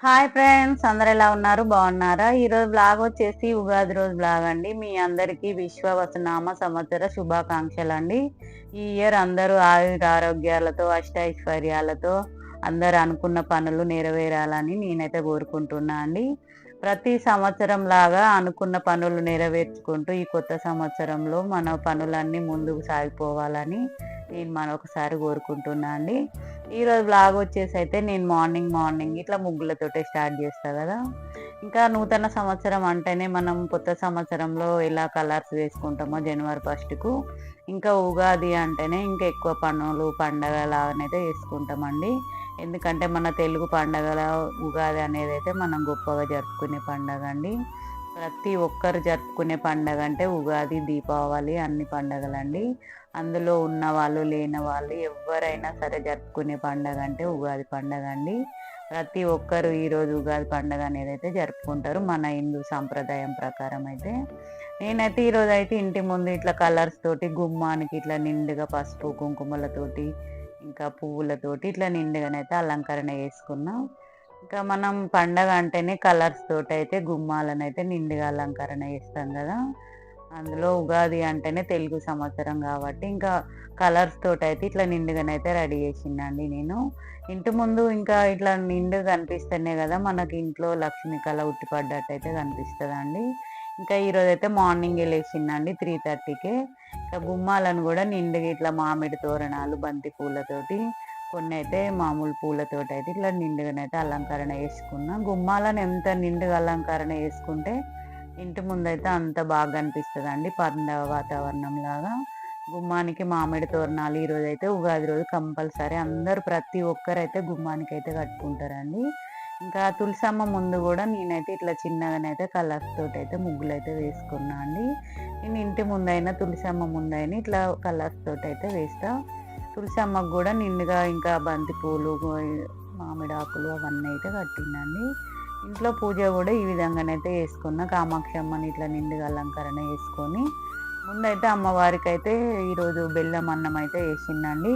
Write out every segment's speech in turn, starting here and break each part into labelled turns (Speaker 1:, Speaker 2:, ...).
Speaker 1: Hi friends, అందరు ఎలా ఉన్నారు? బాగున్నారా? ఈరోజు బ్లాగ్ వచ్చేసి ఉగాది రోజు బ్లాగ్ అండి. మీ అందరికీ విశ్వవసునామ సంవత్సర శుభాకాంక్షలు అండి. ఈ ఇయర్ అందరూ ఆయుర ఆరోగ్యాలతో అష్టైశ్వర్యాలతో అందరు అనుకున్న పనులు నెరవేరాలని నేనైతే కోరుకుంటున్నా అండి. ప్రతి సంవత్సరం లాగా అనుకున్న పనులు నెరవేర్చుకుంటూ ఈ కొత్త సంవత్సరంలో మన పనులన్నీ ముందుకు సాగిపోవాలని నేను మరొకసారి కోరుకుంటున్నా అండి. ఈరోజు బ్లాగ్ వచ్చేసి అయితే నేను మార్నింగ్ ఇట్లా ముగ్గులతోటే స్టార్ట్ చేస్తా కదా. ఇంకా నూతన సంవత్సరం అంటేనే మనం కొత్త సంవత్సరంలో ఎలా కలర్స్ వేసుకుంటామో జనవరి 1కు, ఇంకా ఉగాది అంటేనే ఇంకా ఎక్కువ పనులు పండగ లాగానైతే వేసుకుంటామండి. ఎందుకంటే మన తెలుగు పండగల ఉగాది అనేది అయితే మనం గొప్పగా జరుపుకునే పండగ అండి. ప్రతి ఒక్కరు జరుపుకునే పండగ అంటే ఉగాది, దీపావళి అన్ని పండగలండి. అందులో ఉన్న వాళ్ళు లేని వాళ్ళు ఎవరైనా సరే జరుపుకునే పండగ అంటే ఉగాది పండగ అండి. ప్రతి ఒక్కరు ఈరోజు ఉగాది పండగ అనేది అయితే జరుపుకుంటారు మన హిందూ సాంప్రదాయం ప్రకారం అయితే. నేనైతే ఈరోజు అయితే ఇంటి ముందు ఇట్లా కలర్స్ తోటి గుమ్మానికి ఇట్లా నిండుగా పసుపు కుంకుమలతోటి ఇంకా పువ్వులతోటి ఇట్లా నిండుగానైతే అలంకరణ చేసుకున్నా. ఇంకా మనం పండగ అంటేనే కలర్స్ తోటి అయితే గుమ్మాలను అయితే నిండుగా అలంకరణ చేస్తాం కదా. అందులో ఉగాది అంటేనే తెలుగు సంవత్సరం కాబట్టి ఇంకా కలర్స్ తోటి అయితే ఇట్లా నిండుగానైతే రెడీ చేసిందండి నేను. ఇంటి ముందు ఇంకా ఇట్లా నిండుగా కనిపిస్తేనే కదా మనకి ఇంట్లో లక్ష్మీ కళ ఉట్టిపడ్డట్టు అయితే కనిపిస్తుందండి. ఇంకా ఈరోజు అయితే మార్నింగ్ లేచిందండి 3:30కే. ఇంకా గుమ్మాలను కూడా నిండుగా ఇట్లా మామిడి తోరణాలు బంతి పూలతోటి, కొన్ని అయితే మామూలు పూలతోటి అయితే ఇట్లా నిండుగానైతే అలంకరణ చేసుకున్నా. గుమ్మాలను ఎంత నిండుగా అలంకరణ చేసుకుంటే ఇంటి ముందైతే అంత బాగా అనిపిస్తుంది అండి, పండగ వాతావరణం లాగా. గుమ్మానికి మామిడి తోరణాలు ఈరోజు అయితే ఉగాది రోజు కంపల్సరీ అందరూ ప్రతి ఒక్కరైతే గుమ్మానికి అయితే కట్టుకుంటారండి. ఇంకా తులసమ్మ ముందు కూడా నేనైతే ఇట్లా చిన్నగానైతే కలర్స్ తోటి అయితే ముగ్గులు అయితే వేసుకున్నా అండి. నేను ఇంటి ముందైనా తులసమ్మ ముందైనా ఇట్లా కలర్స్ తోటి అయితే వేస్తా. తులసమ్మకు కూడా నిండుగా ఇంకా బంతి పూలు మామిడి ఆకులు అవన్నీ అయితే కట్టిందండి. ఇంట్లో పూజ కూడా ఈ విధంగానైతే వేసుకున్న. కామాక్షి అమ్మని ఇట్లా నిండుగా అలంకరణ వేసుకొని ముందైతే అమ్మవారికి అయితే ఈరోజు బెల్లం అన్నం అయితే వేసిందండి.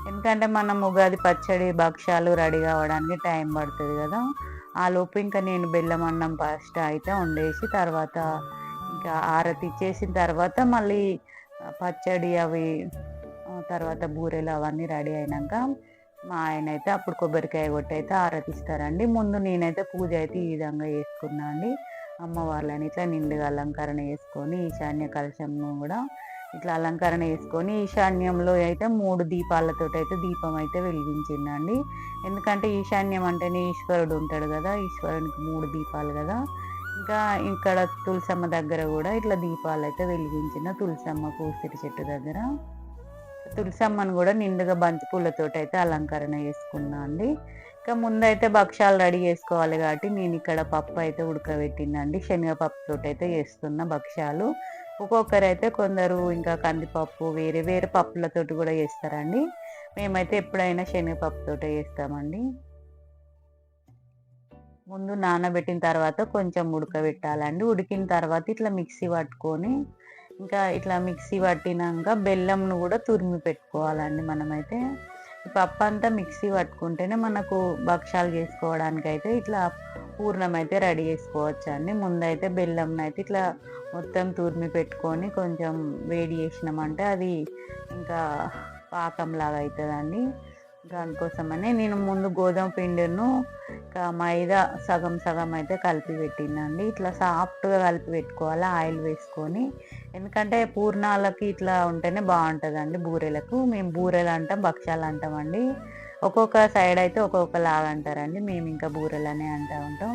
Speaker 1: ఎందుకంటే మనం ఉగాది పచ్చడి భక్ష్యాలు రెడీ కావడానికి టైం పడుతుంది కదా. ఆ లోపు ఇంకా నేను బెల్లం అన్నం ఫస్ట్ అయితే వండేసి తర్వాత ఇంకా ఆరతి ఇచ్చేసిన తర్వాత మళ్ళీ పచ్చడి అవి తర్వాత బూరెలు అవన్నీ రెడీ అయినాక మా ఆయన అయితే అప్పుడు కొబ్బరికాయ కొట్టి అయితే ఆరతిస్తారండి. ముందు నేనైతే పూజ అయితే ఈ విధంగా చేసుకున్నా అండి. అమ్మవార్లని ఇట్లా నిండుగా అలంకరణ చేసుకొని ఈశాన్య కలశంను కూడా ఇట్లా అలంకరణ చేసుకొని ఈశాన్యంలో అయితే 3 దీపాలతో అయితే దీపం అయితే వెలిగించిందండి. ఎందుకంటే ఈశాన్యం అంటేనే ఈశ్వరుడు ఉంటాడు కదా, ఈశ్వరునికి 3 దీపాలు కదా. ఇంకా ఇక్కడ తులసమ్మ దగ్గర కూడా ఇట్లా దీపాలు అయితే వెలిగించిన. తులసమ్మ పూసిరి చెట్టు దగ్గర తులసమ్మను కూడా నిండుగా బంతి పూలతోటి అయితే అలంకరణ చేసుకున్నా అండి. ఇంకా ముందైతే భక్ష్యాలు రెడీ చేసుకోవాలి కాబట్టి నేను ఇక్కడ పప్పు అయితే ఉడకబెట్టిందండి. శనగపప్పుతో అయితే చేస్తున్న భక్ష్యాలు. ఒక్కొక్కరైతే కొందరు ఇంకా కందిపప్పు వేరే వేరే పప్పులతోటి కూడా చేస్తారండి. మేమైతే ఎప్పుడైనా శనగపప్పుతోటే చేస్తామండి. ముందు నానబెట్టిన తర్వాత కొంచెం ఉడకబెట్టాలండి. ఉడికిన తర్వాత ఇట్లా మిక్సీ పట్టుకొని ఇంకా ఇట్లా మిక్సీ పట్టినాక బెల్లంను కూడా తురిమి పెట్టుకోవాలండి. మనమైతే ఈ పప్పు అంతా మిక్సీ పట్టుకుంటేనే మనకు భక్షాలు చేసుకోవడానికి అయితే ఇట్లా పూర్ణం అయితే రెడీ చేసుకోవచ్చు అండి. ముందైతే బెల్లంను అయితే ఇట్లా మొత్తం తురిమి పెట్టుకొని కొంచెం వేడి చేసినామంటే అది ఇంకా పాకంలాగా అవుతుందండి. దానికోసమని నేను ముందు గోధుమ పిండిను ఇంకా మైదా సగం సగం అయితే కలిపి పెట్టిందండి. ఇట్లా సాఫ్ట్గా కలిపి పెట్టుకోవాలి ఆయిల్ వేసుకొని. ఎందుకంటే పూర్ణాలకి ఇట్లా ఉంటేనే బాగుంటుందండి. బూరెలకు మేము బూరెలు అంటాం, భక్ష్యాలు అంటామండి. ఒక్కొక్క సైడ్ అయితే ఒక్కొక్కలాగా అంటారండి. మేము ఇంకా బూరెలనే అంటూ ఉంటాం.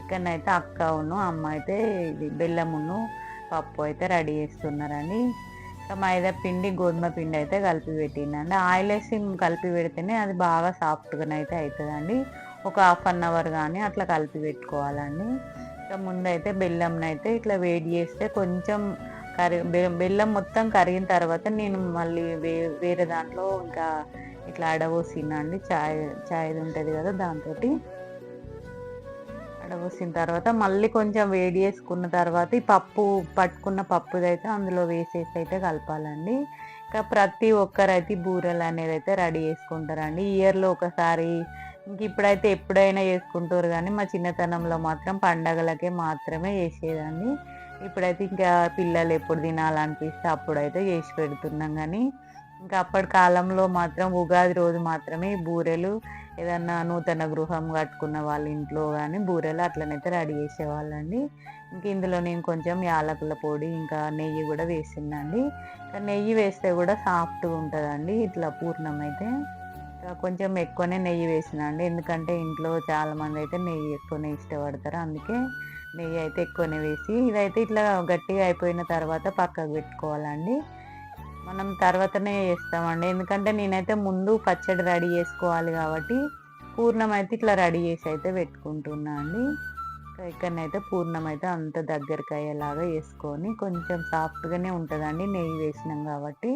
Speaker 1: ఇక్కడనైతే అక్కను అమ్మ అయితే ఇది బెల్లమును పప్పు అయితే రెడీ చేస్తున్నారండి. ఇంకా మైదా పిండి గోధుమ పిండి అయితే కలిపి పెట్టిందండి. ఆయిల్ వేసి కలిపి పెడితేనే అది బాగా సాఫ్ట్గానైతే అవుతుందండి. ఒక 1/2 అవర్ కానీ అట్లా కలిపి పెట్టుకోవాలండి. ఇంకా ముందైతే బెల్లంనైతే ఇట్లా వేడి చేస్తే కొంచెం బెల్లం మొత్తం కరిగిన తర్వాత నేను మళ్ళీ వేరే దాంట్లో ఇంకా ఇట్లా అడబోసినండి. చాయ్ ఉంటుంది కదా, దాంతో అడబోసిన తర్వాత మళ్ళీ కొంచెం వేడి చేసుకున్న తర్వాత ఈ పప్పు పట్టుకున్న పప్పుదైతే అందులో వేసేసి అయితే కలపాలండి. ఇంకా ప్రతి ఒక్కరైతే బూరెలు అనేది అయితే రెడీ చేసుకుంటారండి. ఇయర్లో ఒకసారి ఇంక ఇప్పుడైతే ఎప్పుడైనా చేసుకుంటారు కానీ మా చిన్నతనంలో మాత్రం పండగలకే మాత్రమే చేసేదాన్ని. ఇప్పుడైతే ఇంకా పిల్లలు ఎప్పుడు తినాలనిపిస్తే అప్పుడైతే చేసి పెడుతున్నాం కానీ, ఇంకా అప్పటి కాలంలో మాత్రం ఉగాది రోజు మాత్రమే ఈ బూరెలు ఏదన్నా నూతన గృహం కట్టుకున్న వాళ్ళ ఇంట్లో కానీ బూరెలు అట్లనైతే రెడీ చేసేవాళ్ళండి. ఇంక ఇందులో నేను కొంచెం యాలకుల పొడి ఇంకా నెయ్యి కూడా వేసిందండి. నెయ్యి వేస్తే కూడా సాఫ్ట్గా ఉంటుందండి ఇట్లా పూర్ణం అయితే. కొంచెం ఎక్కువనే నెయ్యి వేసిన అండి, ఎందుకంటే ఇంట్లో చాలామంది అయితే నెయ్యి ఎక్కువనే ఇష్టపడతారు. అందుకే నెయ్యి అయితే ఎక్కువనే వేసి ఇదైతే ఇట్లా గట్టిగా అయిపోయిన తర్వాత పక్కకు పెట్టుకోవాలండి. మనం తర్వాతనే చేస్తామండి, ఎందుకంటే నేనైతే ముందు పచ్చడి రెడీ చేసుకోవాలి కాబట్టి పూర్ణం అయితే ఇట్లా రెడీ చేసి అయితే పెట్టుకుంటున్నా అండి. ఇక్కడనైతే పూర్ణం అయితే అంత దగ్గరికి అయ్యేలాగా వేసుకొని కొంచెం సాఫ్ట్గానే ఉంటుందండి నెయ్యి వేసినాం కాబట్టి.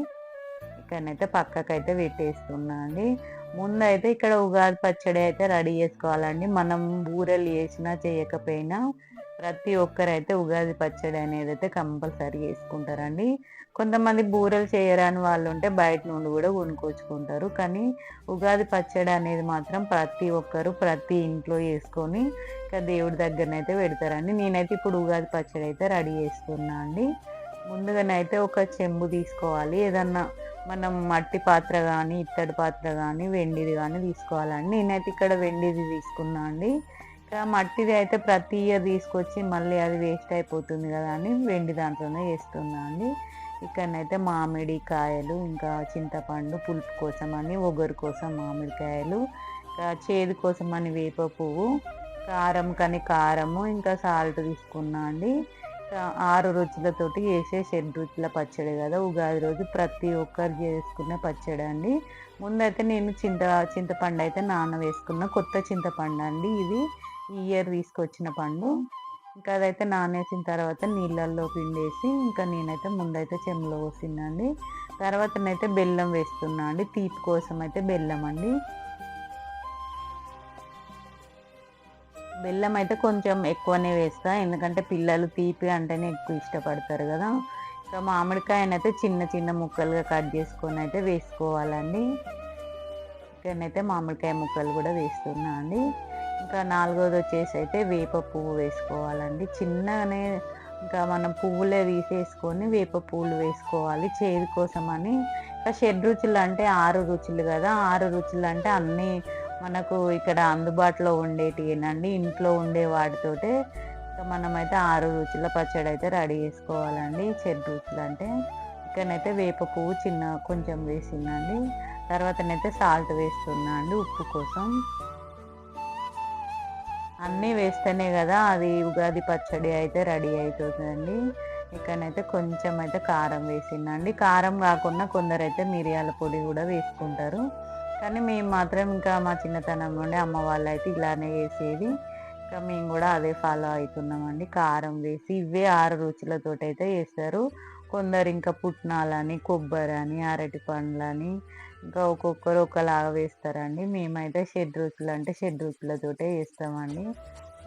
Speaker 1: ఇక్కడనైతే పక్కకైతే పెట్టేస్తున్నా అండి. ముందైతే ఇక్కడ ఉగాది పచ్చడి అయితే రెడీ చేసుకోవాలండి. మనం బూరెలు చేసినా చేయకపోయినా ప్రతి ఒక్కరైతే ఉగాది పచ్చడి అనేది అయితే కంపల్సరీ చేసుకుంటారండి. కొంతమంది బూరెలు చేయరాని వాళ్ళు ఉంటే బయట నుండి కూడా కొనుక్కొచ్చుకుంటారు. కానీ ఉగాది పచ్చడి అనేది మాత్రం ప్రతి ఒక్కరు ప్రతి ఇంట్లో చేసుకొని ఇంకా దేవుడి దగ్గరనైతే పెడతారండి. నేనైతే ఇప్పుడు ఉగాది పచ్చడి అయితే రెడీ చేస్తున్నా అండి. ముందుగానైతే ఒక చెంబు తీసుకోవాలి, ఏదన్నా మనం మట్టి పాత్ర కానీ ఇత్తడి పాత్ర కానీ వెండిది కానీ తీసుకోవాలండి. నేనైతే ఇక్కడ వెండిది తీసుకున్నా అండి. ఇక్కడ మట్టిది అయితే ప్రతి ఇయర్ తీసుకొచ్చి మళ్ళీ అది వేస్ట్ అయిపోతుంది కదా అని వెండి దాంట్లోనే చేస్తున్నా అండి. ఇక్కడనైతే మామిడి కాయలు ఇంకా చింతపండు పులుపు కోసం అని ఒగరు కోసం మామిడికాయలు, ఇంకా చేదు కోసం అని వేప పువ్వు, కారం కానీ కారము ఇంకా సాల్ట్ తీసుకున్నా అండి. 6 రుచులతోటి చేసే షడ్రుచుల పచ్చడి కదా ఉగాది రోజు ప్రతి ఒక్కరు చేసుకునే పచ్చడి అండి. ముందైతే నేను చింతపండు అయితే నానవేసుకున్న కొత్త చింతపండు అండి ఇది, ఈ ఇయర్ తీసుకొచ్చిన పండు. ఇంకా అదైతే నానేసిన తర్వాత నీళ్ళల్లో పిండేసి ఇంకా నేనైతే ముందైతే చెంబులో పోసిందండి. తర్వాతనైతే బెల్లం వేస్తున్నా అండి, తీపి కోసం అయితే బెల్లం అండి. బెల్లం అయితే కొంచెం ఎక్కువనే వేస్తా, ఎందుకంటే పిల్లలు తీపి అంటేనే ఎక్కువ ఇష్టపడతారు కదా. ఇంకా మామిడికాయనైతే చిన్న చిన్న ముక్కలుగా కట్ చేసుకొని అయితే వేసుకోవాలండి. ఇక్కడనైతే మామిడికాయ ముక్కలు కూడా వేస్తున్నా అండి. ఇంకా 4వది వచ్చేసి అయితే వేప పువ్వు వేసుకోవాలండి చిన్నగానే. ఇంకా మనం పువ్వులే తీసేసుకొని వేప పువ్వులు వేసుకోవాలి చేదు కోసం అని. ఇంకా షడ్రుచులు అంటే 6 రుచులు కదా, 6 రుచులు అంటే అన్నీ మనకు ఇక్కడ అందుబాటులో ఉండేటివేనండి, ఇంట్లో ఉండే వాటితోటే మనమైతే 6 రుచుల పచ్చడి అయితే రెడీ చేసుకోవాలండి. షడ్రుచులు అంటే ఇక్కడనైతే వేప పువ్వు చిన్న కొంచెం వేసిందండి. తర్వాతనైతే సాల్ట్ వేస్తున్నా అండి ఉప్పు కోసం. అన్నీ వేస్తేనే కదా అది ఉగాది పచ్చడి అయితే రెడీ అవుతుందండి. ఇక్కడనైతే కొంచెం అయితే కారం వేసిందండి. కారం కాకుండా కొందరైతే మిరియాల పొడి కూడా వేసుకుంటారు, కానీ మేము మాత్రం ఇంకా మా చిన్నతనం నుండి అమ్మ వాళ్ళు అయితే ఇలానే వేసేది, ఇంకా మేము కూడా అదే ఫాలో అవుతున్నామండి. కారం వేసి ఇవే 6 రుచులతోటి అయితే వేస్తారు. కొందరు ఇంకా పుట్నాలని కొబ్బరి అని అరటి పండ్లని ఇంకా ఒక్కొక్కరు ఒకలాగా వేస్తారండి. మేమైతే షడ్రుచులు అంటే షడ్రుచులతోటే వేస్తామండి.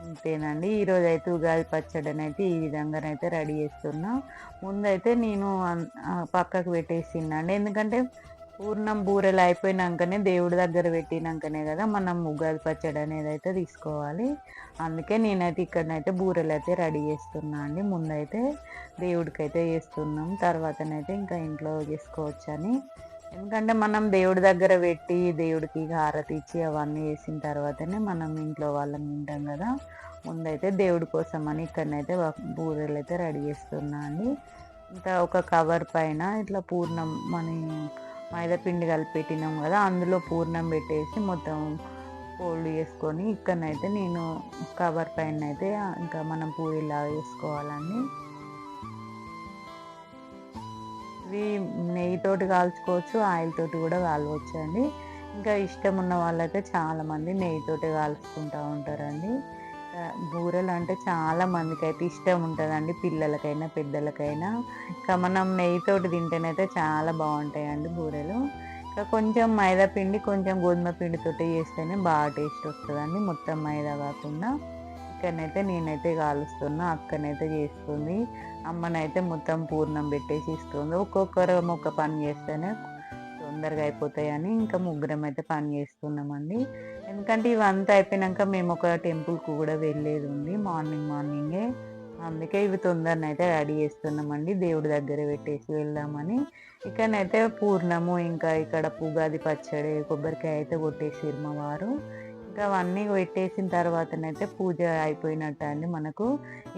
Speaker 1: అంతేనండి. ఈరోజు అయితే ఉగాది పచ్చడిని అయితే ఈ విధంగానైతే రెడీ చేస్తున్నా. ముందైతే నేను పక్కకు పెట్టేసిందండి, ఎందుకంటే పూర్ణం బూరెలు అయిపోయినాకనే దేవుడి దగ్గర పెట్టినాకనే కదా మనం ఉగాది పచ్చడి అనేది అయితే తీసుకోవాలి. అందుకే నేనైతే ఇక్కడనైతే బూరెలు అయితే రెడీ చేస్తున్నా అండి. ముందైతే దేవుడికి అయితే చేస్తున్నాం, తర్వాతనైతే ఇంకా ఇంట్లో చేసుకోవచ్చని. ఎందుకంటే మనం దేవుడి దగ్గర పెట్టి దేవుడికి హారతి ఇచ్చి అవన్నీ వేసిన తర్వాతనే మనం ఇంట్లో వాళ్ళం తింటాం కదా. ముందైతే దేవుడి కోసం అని ఇక్కడనైతే బూరెలు అయితే రెడీ చేస్తున్నా అండి. ఇంకా ఒక కవర్ పైన ఇట్లా పూర్ణం మన మైదా పిండి కలిపి పెట్టినాం కదా, అందులో పూర్ణం పెట్టేసి మొత్తం ఫోల్డ్ చేసుకొని ఇక్కడనైతే నేను కవర్ పైన అయితే ఇంకా మనం పూరిలాగా వేసుకోవాలండి. ఇవి నెయ్యితోటి కాల్చుకోవచ్చు, ఆయిల్ తోటి కూడా కాలవచ్చు అండి. ఇంకా ఇష్టం ఉన్న వాళ్ళైతే చాలామంది నెయ్యితోటి కాల్చుకుంటూ ఉంటారండి. బూరెలు అంటే చాలా మందికి అయితే ఇష్టం ఉంటుందండి, పిల్లలకైనా పెద్దలకైనా. ఇంకా మనం నెయ్యితోటి తింటేనైతే చాలా బాగుంటాయండి బూరెలు. ఇంకా కొంచెం మైదా పిండి కొంచెం గోధుమ పిండితోటి చేస్తేనే బాగా టేస్ట్ వస్తుందండి, మొత్తం మైదా కాకుండా. ఇక్కడనైతే నేనైతే కాలుస్తున్నా, అక్కనైతే చేస్తుంది, అమ్మనైతే మొత్తం పూర్ణం పెట్టేసి ఇస్తుంది. ఒక్కొక్కరు ఒక పని చేస్తేనే తొందరగా అయిపోతాయని ఇంకా ముగ్గురం అయితే పని చేస్తున్నామండి. ఎందుకంటే ఇవంతా అయిపోయినాక మేము ఒక టెంపుల్కి కూడా వెళ్ళేది ఉంది మార్నింగే. అందుకే ఇవి తొందరనైతే రెడీ చేస్తున్నామండి, దేవుడి దగ్గర పెట్టేసి వెళ్దామని. ఇక్కడనైతే పూర్ణము, ఇంకా ఇక్కడ ఉగాది పచ్చడి, కొబ్బరికాయ అయితే కొట్టేసిర్రు మా వారు. ఇంకా అవన్నీ పెట్టేసిన తర్వాతనైతే పూజ అయిపోయినట్టు అండి మనకు.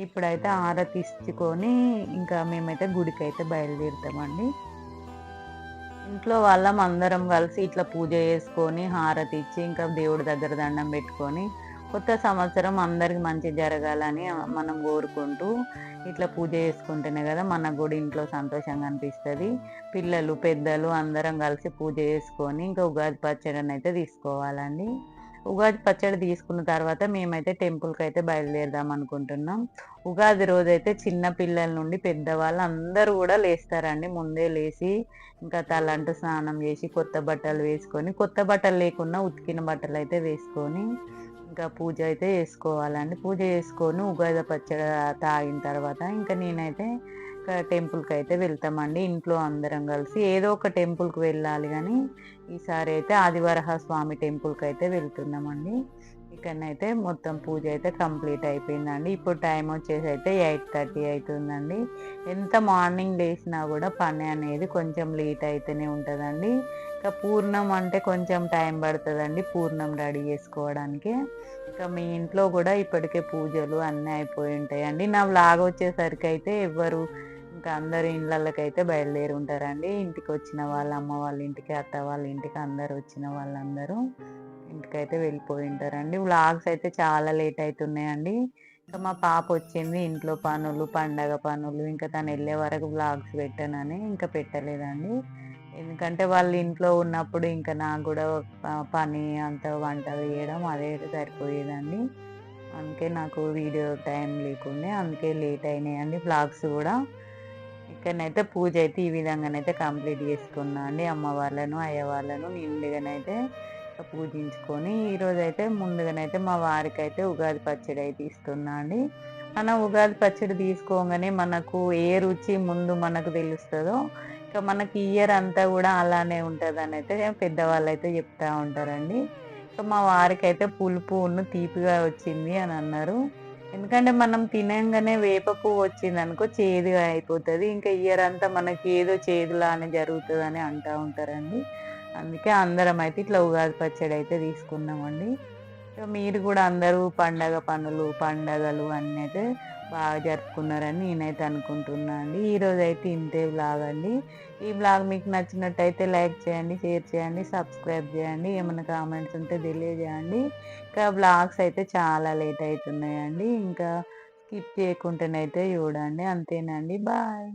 Speaker 1: ఇప్పుడైతే హారతి ఇచ్చుకొని ఇంకా మేమైతే గుడికి అయితే బయలుదేరుతామండి. ఇంట్లో వాళ్ళం అందరం కలిసి ఇట్లా పూజ చేసుకొని హారతి ఇచ్చి ఇంకా దేవుడి దగ్గర దండం పెట్టుకొని కొత్త సంవత్సరం అందరికి మంచి జరగాలని మనం కోరుకుంటూ ఇట్లా పూజ చేసుకుంటేనే కదా మనకు కూడా ఇంట్లో సంతోషంగా అనిపిస్తుంది. పిల్లలు పెద్దలు అందరం కలిసి పూజ చేసుకొని ఇంకా ఉగాది పచ్చడిని అయితే తీసుకోవాలండి. ఉగాది పచ్చడి తీసుకున్న తర్వాత మేమైతే టెంపుల్కి అయితే బయలుదేరదాం అనుకుంటున్నాం. ఉగాది రోజైతే చిన్న పిల్లల నుండి పెద్దవాళ్ళు అందరూ కూడా లేస్తారండి. ముందే లేచి ఇంకా తలంటు స్నానం చేసి కొత్త బట్టలు వేసుకొని, కొత్త బట్టలు లేకున్నా ఉతికిన బట్టలు అయితే వేసుకొని ఇంకా పూజ అయితే చేసుకోవాలండి. పూజ చేసుకొని ఉగాది పచ్చడి తాగిన తర్వాత ఇంకా నేనైతే టెంపుల్కి అయితే వెళ్తామండి. ఇంట్లో అందరం కలిసి ఏదో ఒక టెంపుల్కి వెళ్ళాలి, కానీ ఈసారి అయితే ఆదివరహ స్వామి టెంపుల్కి అయితే వెళ్తున్నామండి. ఇక్కడనైతే మొత్తం పూజ అయితే కంప్లీట్ అయిపోయిందండి. ఇప్పుడు టైం వచ్చేసి అయితే 8:30 అవుతుందండి. ఎంత మార్నింగ్ లేచినా కూడా పని అనేది కొంచెం లేట్ అయితేనే ఉంటుందండి. ఇంకా పూర్ణం అంటే కొంచెం టైం పడుతుందండి పూర్ణం రెడీ చేసుకోవడానికి. ఇంకా మీ ఇంట్లో కూడా ఇప్పటికే పూజలు అన్నీ అయిపోయి ఉంటాయండి. నా వ్లాగ్ వచ్చేసరికి అయితే ఎవరు ఇంకా అందరు ఇళ్ళకైతే బయలుదేరి ఉంటారండి. ఇంటికి వచ్చిన వాళ్ళ అమ్మ వాళ్ళ ఇంటికి, అత్త వాళ్ళ ఇంటికి, అందరు వచ్చిన వాళ్ళందరూ ఇంటికైతే వెళ్ళిపోయి ఉంటారండి. వ్లాగ్స్ అయితే చాలా లేట్ అవుతున్నాయండి. ఇంకా మా పాప వచ్చింది, ఇంట్లో పనులు, పండగ పనులు, ఇంకా తను వెళ్ళే వరకు వ్లాగ్స్ పెట్టానని ఇంకా పెట్టలేదండి. ఎందుకంటే వాళ్ళు ఇంట్లో ఉన్నప్పుడు ఇంకా నాకు కూడా పని అంత వంట వేయడం అదే సరిపోయేదండి. అందుకే నాకు వీడియో టైం లేకుండే, అందుకే లేట్ అయినాయండి వ్లాగ్స్ కూడా. ఇక్కడనైతే పూజ అయితే ఈ విధంగానైతే కంప్లీట్ చేసుకున్నా అండి. అమ్మ వాళ్ళను అయ్య వాళ్ళను నిండుగానైతే పూజించుకొని ఈరోజు అయితే ముందుగానైతే మా వారికి అయితే ఉగాది పచ్చడి అయితే ఇస్తున్నా అండి. మనం ఉగాది పచ్చడి తీసుకోగానే మనకు ఏ రుచి ముందు మనకు తెలుస్తుందో ఇంకా మనకి ఇయర్ అంతా కూడా అలానే ఉంటుంది అని అయితే పెద్దవాళ్ళు అయితే చెప్తా ఉంటారండి. ఇంకా మా వారికి అయితే పులుపు తీపిగా వచ్చింది అని అన్నారు. ఎందుకంటే మనం తినంగానే వేప పువ్వు వచ్చింది అనుకో చేదుగా అయిపోతుంది, ఇంకా ఇయర్ అంతా మనకి ఏదో చేదులానే జరుగుతుంది అని అంటూ ఉంటారండి. అందుకే అందరం అయితే ఇట్లా ఉగాది పచ్చడి అయితే తీసుకున్నామండి. మీరు కూడా అందరూ పండగ పనులు, పండగలు అన్నీ అయితే బాగా జరుపుకున్నారని నేనైతే అనుకుంటున్నా అండి. ఈరోజు అయితే ఇంతే బ్లాగ్ అండి. ఈ బ్లాగ్ మీకు నచ్చినట్టయితే లైక్ చేయండి, షేర్ చేయండి, సబ్స్క్రైబ్ చేయండి. ఏమైనా కామెంట్స్ ఉంటే తెలియజేయండి. ఇంకా బ్లాగ్స్ అయితే చాలా లేట్ అవుతున్నాయండి, ఇంకా స్కిప్ చేయకుండానైతే చూడండి. అంతేనండి, బాయ్.